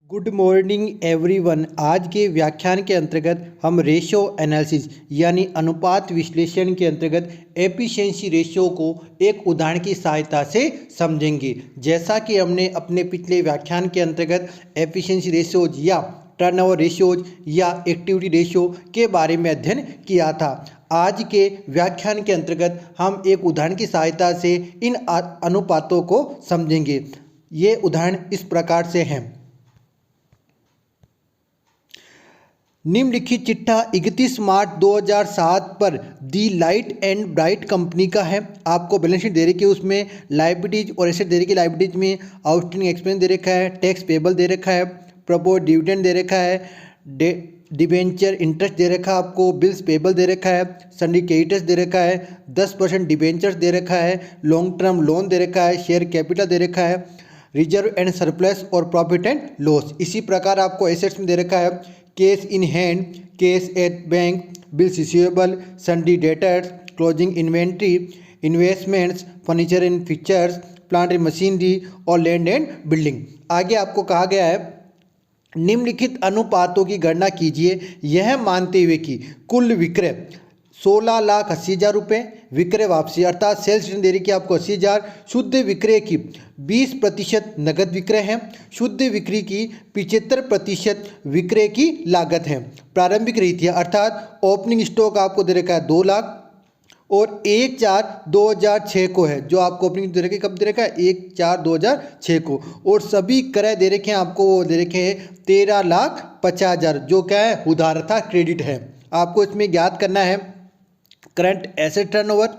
Good morning everyone. आज के व्याख्यान के अंतर्गत हम रेशो एनालिसिस यानी अनुपात विश्लेषण के अंतर्गत एफिशिएंसी रेशियो को एक उदाहरण की सहायता से समझेंगे। जैसा कि हमने अपने पिछले व्याख्यान के अंतर्गत एफिशिएंसी रेशियोज या टर्नओवर रेशियोज या एक्टिविटी रेशियो के बारे में अध्ययन किया था। आज के व्याख्यान के अंतर्गत हम एक उदाहरण की सहायता से इन अनुपातों को समझेंगे। ये उदाहरण इस प्रकार से हैं। निम्नलिखित चिट्ठा 31 मार्च 2007 पर दी लाइट एंड ब्राइट कंपनी का है। आपको बैलेंस शीट दे रखी है, उसमें लाइबिलिटीज और एसेट दे रखी है। लाइबिलिटीज में आउटस्टैंडिंग एक्सपेंस दे रखा है, टैक्स पेबल दे रखा है, प्रपोज डिविडेंड दे रखा है, डिबेंचर इंटरेस्ट दे रखा है, आपको बिल्स पेबल दे रखा है, सिंडिकेटर्स दे रखा है, 10% डिबेंचर्स दे रखा है, लॉन्ग टर्म लोन दे रखा है, शेयर कैपिटल दे रखा है, रिजर्व एंड सरप्लस और प्रॉफिट एंड लॉस। इसी प्रकार आपको एसेट्स में दे रखा है cash in hand, cash at bank, bills receivable, सन्डी debtors, closing inventory, investments, furniture and features, plant and machinery और लैंड एंड बिल्डिंग। आगे आपको कहा गया है निम्नलिखित अनुपातों की गणना कीजिए, यह मानते हुए कि कुल विक्रय 16,80,000 रुपये, विक्रय वापसी अर्थात सेल्स रिटर्न दे रही कि आपको 80,000, शुद्ध विक्रय की 20% नगद विक्रय है, शुद्ध बिक्री की 75% विक्रय की लागत है। प्रारंभिक रीतियाँ अर्थात ओपनिंग स्टॉक आपको दे रखा है 2 लाख और 1/4/2006 को है, जो आपको ओपनिंग दे रखे कब दे रखा है 1/4/2006 को। और सभी क्रय दे रखे हैं आपको, वो दे रखे हैं 13,50,000, जो क्या है उधार था, क्रेडिट है। आपको इसमें ज्ञात करना है current asset turnover,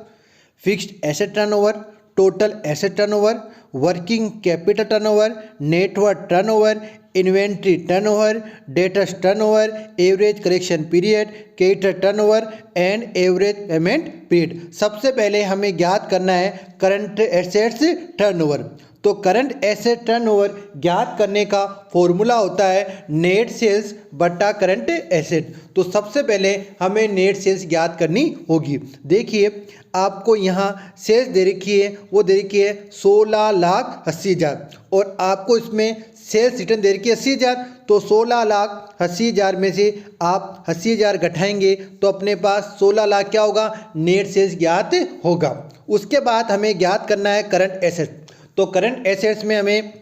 fixed asset turnover, total asset turnover, working capital turnover, network turnover, inventory turnover, debtors turnover, average collection period, creditor turnover and average payment period. सबसे पहले हमें ज्ञात करना है करंट एसेट्स टर्नओवर। तो करंट एसेट टर्नओवर ज्ञात करने का फॉर्मूला होता है नेट सेल्स बटा करंट एसेट। तो सबसे पहले हमें नेट सेल्स ज्ञात करनी होगी। देखिए आपको यहाँ सेल्स दे रखी है, वो दे रखी है 16,80,000 और आपको इसमें सेल्स रिटर्न दे रखी है 80,000। तो 16,80,000 में से आप 80,000 घटाएंगे तो अपने पास 16 लाख क्या होगा, नेट सेल्स ज्ञात होगा। उसके बाद हमें ज्ञात करना है करंट एसेट। तो करंट एसेट्स में हमें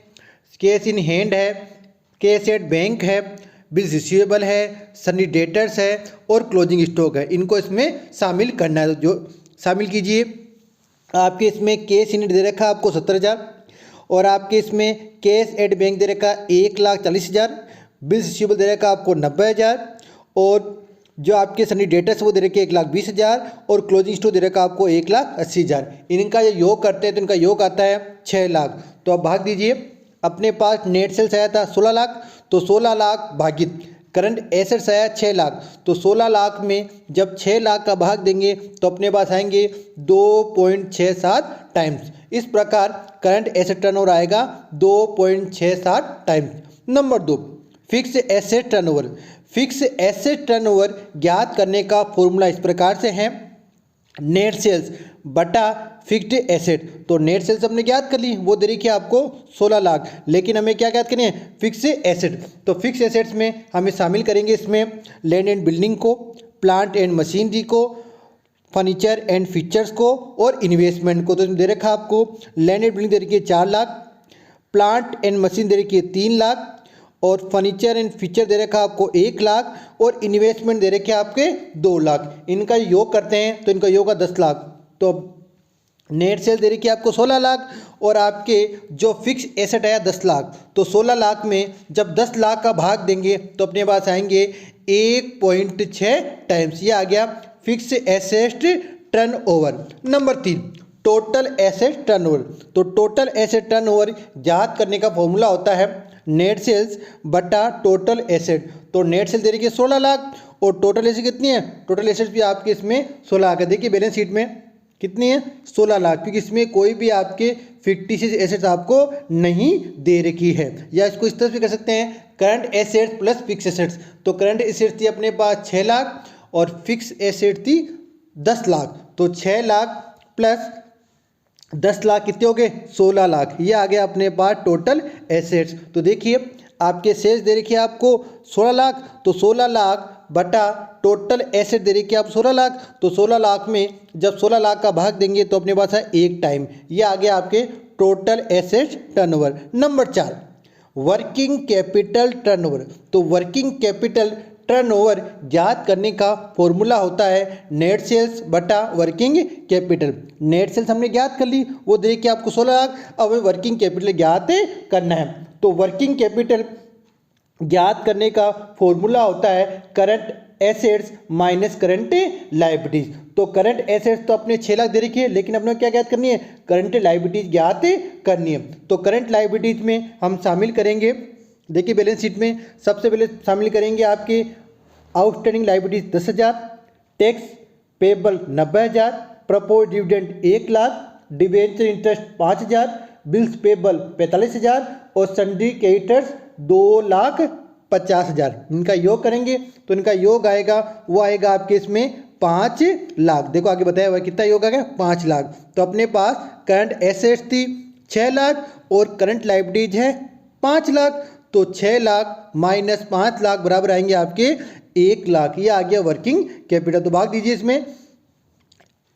कैश इन हैंड है, कैश एट बैंक है, बिल्स रिसीवेबल है, सन्डी डेटर्स है और क्लोजिंग स्टॉक है। इनको इसमें शामिल करना है। जो शामिल कीजिए, आपके इसमें कैश इन दे रखा आपको 70,000 और आपके इसमें कैश एट बैंक दे रखा 1,40,000, बिल्स रिसीवेबल दे रखा आपको 90,000 और जो आपके सन्डी डेटर्स वो दे रखे 1,20,000 और क्लोजिंग स्टॉक दे रखा आपको 1,80,000। इनका ये योग करते हैं तो इनका योग आता है 6 लाख। तो अब भाग दीजिए, अपने पास नेट सेल्स आया था 16 लाख, तो 16 लाख भागित करंट एसेट्स आया 6 लाख। तो 16 लाख में जब 6 लाख का भाग देंगे तो अपने पास आएंगे 2.67 टाइम्स। इस प्रकार करंट एसेट टर्नओवर आएगा 2.67 times. Number 2, fix asset turnover. Fix asset turnover ज्ञात करने का फॉर्मूला इस प्रकार से है नेट सेल्स बटा फिक्स्ड एसेट। तो नेट सेल्स हमने ज्ञात कर ली, वो दे रही है आपको 16 लाख, लेकिन हमें क्या ज्ञात करनी है, फिक्स एसेट। तो फिक्स एसेट्स में हमें शामिल करेंगे इसमें लैंड एंड बिल्डिंग को, प्लांट एंड मशीनरी को, फर्नीचर एंड फीचर्स को और इन्वेस्टमेंट को। तो दे रखा आपको लैंड एंड बिल्डिंग दे रखी है 4 लाख, प्लांट एंड मशीन दे रखी है 3 लाख और फर्नीचर एंड फीचर दे रखा आपको 1 लाख और इन्वेस्टमेंट दे रखे आपके 2 लाख। इनका योग करते हैं तो इनका योग है 10 लाख। तो नेट सेल दे रखी है आपको 16 लाख और आपके जो फिक्स एसेट आया 10 लाख। तो 16 लाख में जब 10 लाख का भाग देंगे तो अपने पास आएंगे 1.6 टाइम्स। ये आ गया fix asset turnover. Number 3, total asset turnover. तो टोटल एसेट टर्नओवर ज्ञात करने का फॉर्मूला होता है नेट सेल्स बटा टोटल एसेट। तो नेट सेल दे रही है 16 लाख और टोटल एसेट कितनी है, टोटल एसेट भी आपके इसमें 16 लाख है। देखिए बैलेंस शीट में कितनी है 16 लाख, क्योंकि इसमें कोई भी आपके फिक्टिशियस एसेट्स आपको नहीं दे रखी है। या इसको इस तरह से कर सकते हैं current assets plus fix assets. तो करंट एसेट्स थी अपने पास 6 लाख और फिक्स एसेट थी 10 लाख। तो 6 लाख प्लस 10 लाख कितने हो गए, 16 लाख। ये आ गया अपने पास टोटल एसेट्स। तो देखिए आपके सेल्स दे रखी है आपको 16 लाख, तो 16 लाख बटा टोटल एसेट दे रखी है आप 16 लाख, तो 16 लाख में जब 16 लाख का भाग देंगे तो अपने पास है 1 टाइम। ये आ गया आपके total asset turnover. Number 4 working capital turnover. तो वर्किंग कैपिटल टर्नओवर ज्ञात करने का फॉर्मूला होता है नेट सेल्स बटा वर्किंग कैपिटल। नेट सेल्स हमने ज्ञात कर ली, वो दे के आपको 16 लाख, अब हमें वर्किंग कैपिटल ज्ञात करना है। तो वर्किंग कैपिटल ज्ञात करने का फॉर्मूला होता है current assets minus current liabilities. तो करंट एसेट्स तो अपने 6 लाख दे रखी है, लेकिन अपने क्या ज्ञात करनी है, करंट लायबिलिटीज ज्ञात करनी है। तो करंट लायबिलिटीज में हम शामिल करेंगे, देखिए बैलेंस शीट में सबसे पहले शामिल करेंगे आपके outstanding liabilities 10,000, tax payable 90,000, propose dividend 1 lakh, debenture interest 5,000, bills payable 45,000 और सन्ड्री क्रेडिटर्स 2,50,000। इनका योग करेंगे तो इनका योग आएगा, वो आएगा आपके इसमें 5 लाख। देखो आगे बताया हुआ कितना योग आ गया, 5 लाख। तो अपने पास करंट एसेट्स थी 6 लाख और करंट लायबिलिटीज है 5 लाख, तो 6 लाख माइनस 5 लाख बराबर आएंगे आपके 1 लाख। ये आ गया वर्किंग कैपिटल। तो भाग दीजिए इसमें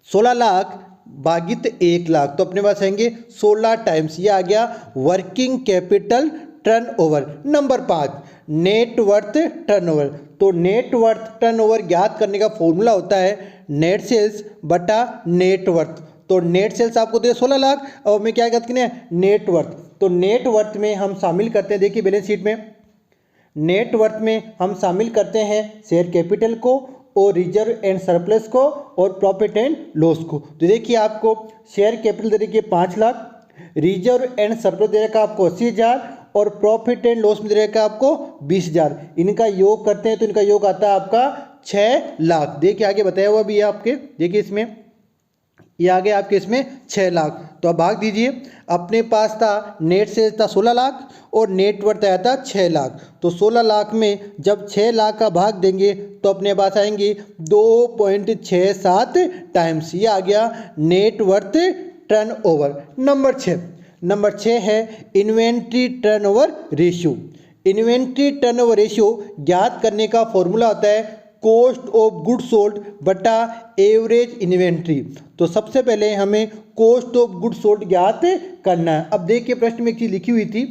16 लाख भागित 1 लाख, तो अपने पास आएंगे 16 टाइम्स। ये आ गया working capital turnover. Number 5 net worth turnover. तो नेटवर्थ टर्नओवर ज्ञात करने का फॉर्मूला होता है नेट सेल्स बटा नेटवर्थ। तो नेट सेल्स आपको दे 16 लाख, और हमें क्या ज्ञात करना है, नेटवर्थ। तो नेटवर्थ में हम शामिल करते हैं, देखिए बैलेंस शीट में नेटवर्थ में हम शामिल करते हैं शेयर कैपिटल को और रिजर्व एंड सरप्लस को और प्रॉफिट एंड लॉस को। तो देखिए आपको शेयर कैपिटल दे रखी है 5 लाख, रिजर्व एंड सरप्लस दे रखा आपको 80,000 और प्रॉफिट एंड लॉस में दे रखा आपको 20,000। इनका योग करते हैं तो इनका योग आता है आपका 6 लाख। देखिए आगे बताया हुआ भी है आपके, देखिए इसमें ये आ गया आपके इसमें 6 लाख। तो अब भाग दीजिए, अपने पास था नेट सेल्स था 16 लाख और नेटवर्थ आया था 6 लाख। तो 16 लाख में जब 6 लाख का भाग देंगे तो अपने पास आएंगे 2.67 टाइम्स। ये आ गया नेटवर्थ टर्नओवर। नंबर 6 है inventory turnover ratio. Inventory turnover ratio ज्ञात करने का फॉर्मूला होता है कॉस्ट ऑफ गुड सोल्ड बटा एवरेज इन्वेंट्री। तो सबसे पहले हमें कॉस्ट ऑफ गुड सोल्ड ज्ञात करना है। अब देखिए प्रश्न में एक चीज़ लिखी हुई थी,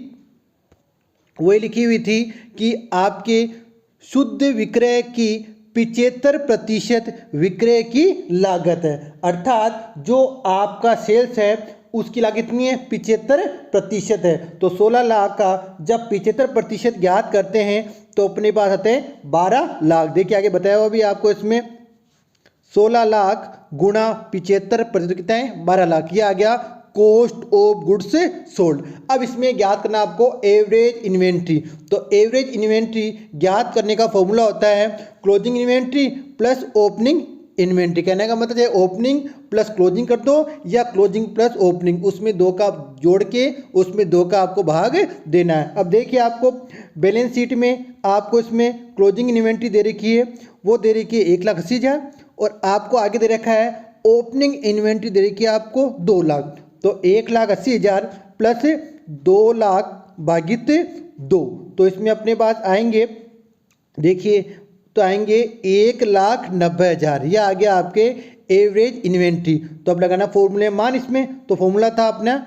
वही लिखी हुई थी कि आपके शुद्ध विक्रय की 75% विक्रय की लागत है, अर्थात जो आपका सेल्स है उसकी लागत कितनी है, 75% है। तो 16 लाख का जब 75% ज्ञात करते हैं तो अपने पास आते हैं 12 लाख। देखिए आगे बताया हुआ भी आपको इसमें 16 लाख गुणा 75% कितना है, 12 लाख। ये आ गया कॉस्ट ऑफ गुड्स सोल्ड। अब इसमें ज्ञात करना आपको एवरेज इन्वेंट्री। तो एवरेज इन्वेंट्री ज्ञात करने का फॉर्मूला होता है closing inventory plus opening inventory. कहने का मतलब है ओपनिंग प्लस क्लोजिंग कर दो या क्लोजिंग प्लस ओपनिंग, उसमें 2 का जोड़ के उसमें 2 का आपको भाग देना है। अब देखिए आपको बैलेंस शीट में आपको इसमें क्लोजिंग इन्वेंट्री दे रखी है, वो दे रखी है 1,80,000 और आपको आगे दे रखा है ओपनिंग इन्वेंट्री दे रखी है आपको 2 लाख। तो 1,80,000 प्लस 2 लाख भागित 2, तो इसमें अपने पास आएंगे, देखिए तो आएंगे 1,90,000। यह आ गया आपके एवरेज इन्वेंट्री। तो अब लगाना फॉर्मूले मान इसमें, तो फॉर्मूला था अपना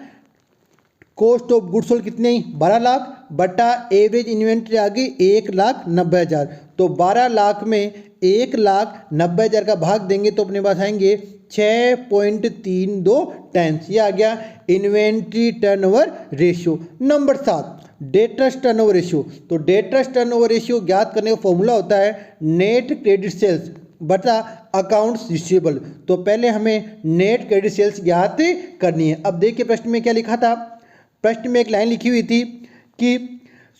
कॉस्ट ऑफ गुड्स सोल्ड कितने ही 12 लाख बटा एवरेज इन्वेंट्री आ गई 1,90,000। तो 12 लाख में 1,90,000 का भाग देंगे तो अपने पास आएंगे 6.32 टाइम्स। ये आ गया inventory turnover ratio. Number 7 debtors turnover ratio. तो डेटर्स टर्नओवर रेशियो ज्ञात करने का फॉर्मूला होता है नेट क्रेडिट सेल्स बटा अकाउंट्स रिसीवेबल। तो पहले हमें नेट क्रेडिट सेल्स ज्ञात करनी है। अब देखिए प्रश्न में क्या लिखा था, प्रश्न में एक लाइन लिखी हुई थी कि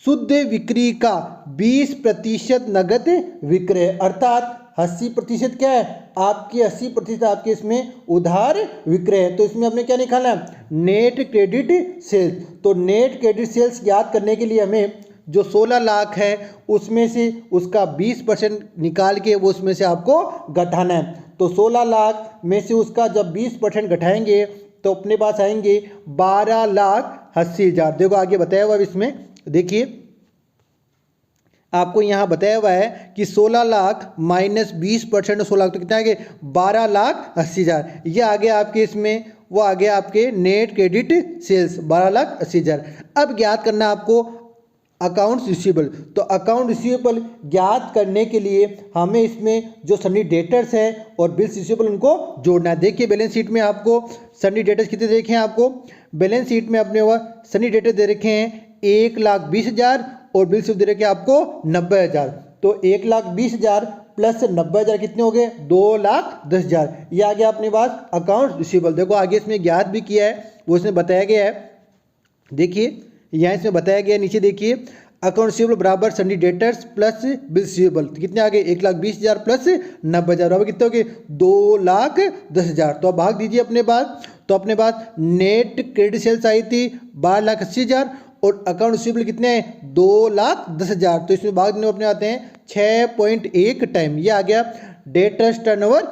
शुद्ध बिक्री का 20% नगद विक्रय, अर्थात 80% क्या है आपकी, 80% आपके इसमें उधार विक्रय है। तो इसमें हमने क्या निकाला है, नेट क्रेडिट सेल्स। तो नेट क्रेडिट सेल्स ज्ञात करने के लिए हमें जो 16 लाख है उसमें से उसका 20% निकाल के वो उसमें से आपको घटाना है। तो 16 लाख में से उसका जब 20% घटाएंगे तो अपने पास आएंगे 12,80,000। देखो आगे बताया हुआ इसमें, देखिए आपको यहाँ बताया हुआ है कि 16 लाख माइनस 20% 16 लाख तो कितना आ गया 12,80,000। ये आ गया आपके इसमें, वो आ गया आपके नेट क्रेडिट सेल्स 12,80,000। अब ज्ञात करना आपको अकाउंट्स रिसीवेबल। तो अकाउंट रिसीवेबल ज्ञात करने के लिए हमें इसमें जो सनी डेटर्स है और बिल्स रिसीवेबल उनको जोड़ना है। देखिए बैलेंस शीट में आपको सनी डेटर्स कितने देखे हैं, आपको बैलेंस शीट में अपने वह सनी डेटर दे रखे हैं 1,20,000 और बिल्स दे रखे हैं आपको 90,000। तो 1,20,000 प्लस 90,000 कितने हो गए 2,10,000। ये आ गया अपने पास अकाउंट रिसीवेबल। देखो आगे इसमें ज्ञात भी किया है, वो इसमें बताया गया है। देखिए यहाँ इसमें बताया गया नीचे देखिए अकाउंट रिसीवेबल बराबर Sunny debtors plus bill receivable. तो कितने आ गए 1,20,000 प्लस 90,000 बराबर कितने हो गए 2,10,000। तो अब भाग दीजिए अपने पास। तो अपने पास नेट क्रेडिट सेल्स आई थी 12,80,000 और अकाउंट रिसीवेबल कितने हैं 2,10,000। तो इसमें भाग देने अपने आते हैं 6.1 टाइम। ये आ गया डेटर्स टर्नओवर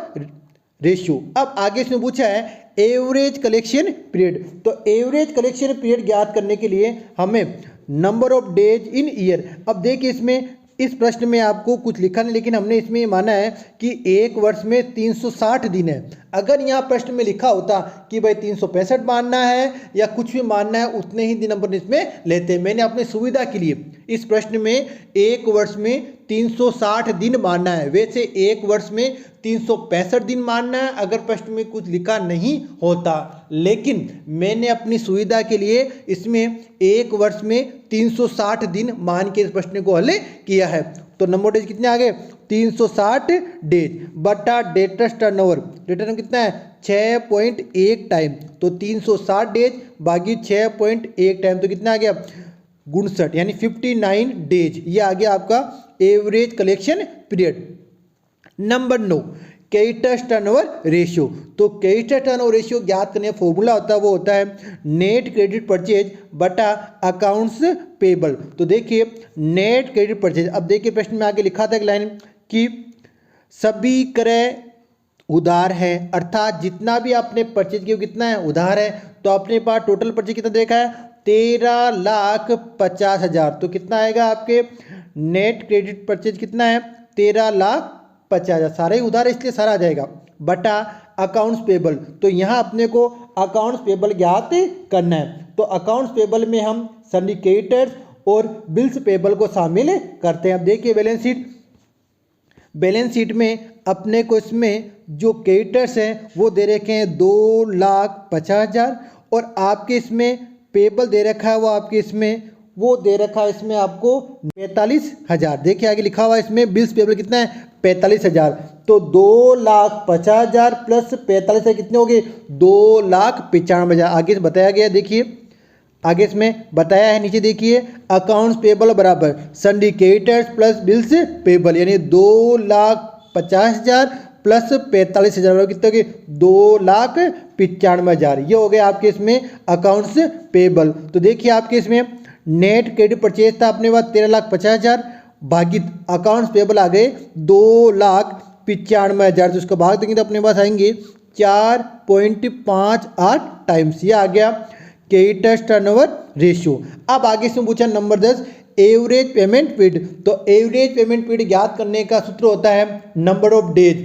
रेशियो। अब आगे इसमें पूछा है एवरेज कलेक्शन पीरियड। तो एवरेज कलेक्शन पीरियड ज्ञात करने के लिए हमें number of days in year. अब देखिए इसमें इस प्रश्न में आपको कुछ लिखा नहीं, लेकिन हमने इसमें माना है कि एक वर्ष में 360 दिन है। अगर यहाँ प्रश्न में लिखा होता कि भाई 365 मानना है या कुछ भी मानना है, उतने ही दिन नंबर इसमें लेते हैं। मैंने अपनी सुविधा के लिए इस प्रश्न में एक वर्ष में 360 दिन मानना है, वैसे एक वर्ष में 365 दिन मानना है अगर प्रश्न में कुछ लिखा नहीं होता। लेकिन मैंने अपनी सुविधा के लिए इसमें एक वर्ष में 360 दिन मान के इस प्रश्न को हल किया है। तो नंबर डेज कितने आ गए 360 डेज बटा डेटर्स टर्नओवर। डेटर्स कितना है 6.1 टाइम। तो 360 डेज बाकी 6.1 टाइम तो कितना आ गया 59 यानी 59 डेज। ये आ गया आपका average collection period. Number 9 creditors turnover ratio. तो क्रेडिटर्स टर्नओवर रेशियो ज्ञात करने का फॉर्मूला होता है वो होता है नेट क्रेडिट परचेज बटा अकाउंट्स पेबल। तो देखिए नेट क्रेडिट परचेज, अब देखिए प्रश्न में आगे लिखा था एक लाइन कि सभी क्रय उधार है, अर्थात जितना भी आपने परचेज किया कितना है उधार है। तो अपने पास टोटल परचेज कितना देखा है 13,50,000। तो कितना आएगा आपके नेट क्रेडिट परचेज कितना है 13,50,000। सारा ही उधार है इसलिए सारा आ जाएगा बटा अकाउंट्स पेबल। तो यहाँ अपने को अकाउंट्स पेबल ज्ञात करना है। तो अकाउंट्स पेबल में हम सनी क्रेडिटर्स और बिल्स पेबल को शामिल करते हैं। अब देखिए बैलेंस शीट में अपने को इसमें जो क्रेडिटर्स हैं वो दे रखे हैं 2,50,000 और आपके इसमें पेबल दे रखा है वो आपके इसमें वो दे रखा है इसमें आपको 45,000। देखिए आगे लिखा हुआ है इसमें बिल्स पेबल कितना है 45,000। तो 2,50,000 प्लस 45,000 कितने हो गए 2,95,000। आगे से बताया गया, देखिए आगे इसमें बताया है नीचे देखिए अकाउंट्स पेबल बराबर Sunny creditors plus bills payable यानी 2,50,000 प्लस 45,000 कितने हो गए 2,95,000। ये हो गया आपके इसमें अकाउंट्स पेबल। तो देखिए आपके इसमें नेट क्रेडिट परचेज था अपने पास 13,50,000 भागित अकाउंट्स पेबल आ गए 2,95,000। तो उसको भाग देंगे तो अपने पास आएंगे 4.58 टाइम्स। ये आ गया क्रेडिटर्स टर्नओवर रेशियो। अब आगे से पूछा नंबर 10 एवरेज पेमेंट पीरियड। तो एवरेज पेमेंट पीरियड ज्ञात करने का सूत्र होता है नंबर ऑफ डेज।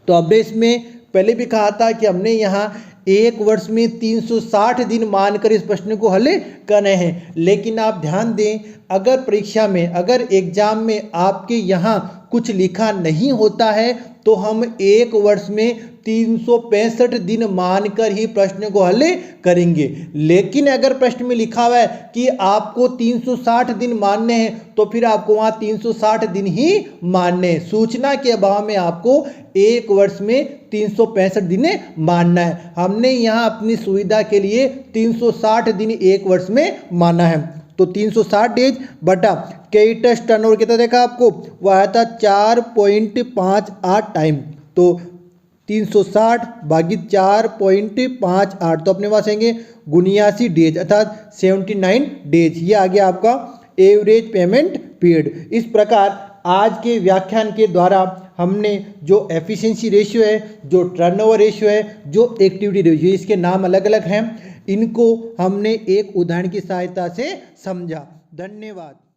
तो हमने इसमें पहले भी कहा था कि हमने यहाँ एक वर्ष में 360 दिन मानकर इस प्रश्न को हल करने हैं। लेकिन आप ध्यान दें अगर परीक्षा में अगर एग्जाम में आपके यहाँ कुछ लिखा नहीं होता है तो हम एक वर्ष में 365 दिन मानकर ही प्रश्न को हल करेंगे। लेकिन अगर प्रश्न में लिखा हुआ है कि आपको 360 दिन मानने हैं तो फिर आपको वहाँ 360 दिन ही मानने हैं। सूचना के अभाव में आपको एक वर्ष में 365 दिन मानना है। हमने यहाँ अपनी सुविधा के लिए 360 दिन एक वर्ष में माना है। तो 360 डेज बटा क्रेडिटर्स टर्नओवर कितना देखा आपको वो आया था 4.58 टाइम। तो 360 भागित 4.58 तो अपने पास आएंगे 79 डेज अर्थात 79 डेज। ये आ गया आपका एवरेज पेमेंट पीरियड। इस प्रकार आज के व्याख्यान के द्वारा हमने जो एफिशिएंसी रेशियो है, जो टर्नओवर रेशियो है, जो एक्टिविटी रेशियो, इसके नाम अलग अलग हैं, इनको हमने एक उदाहरण की सहायता से समझा। धन्यवाद।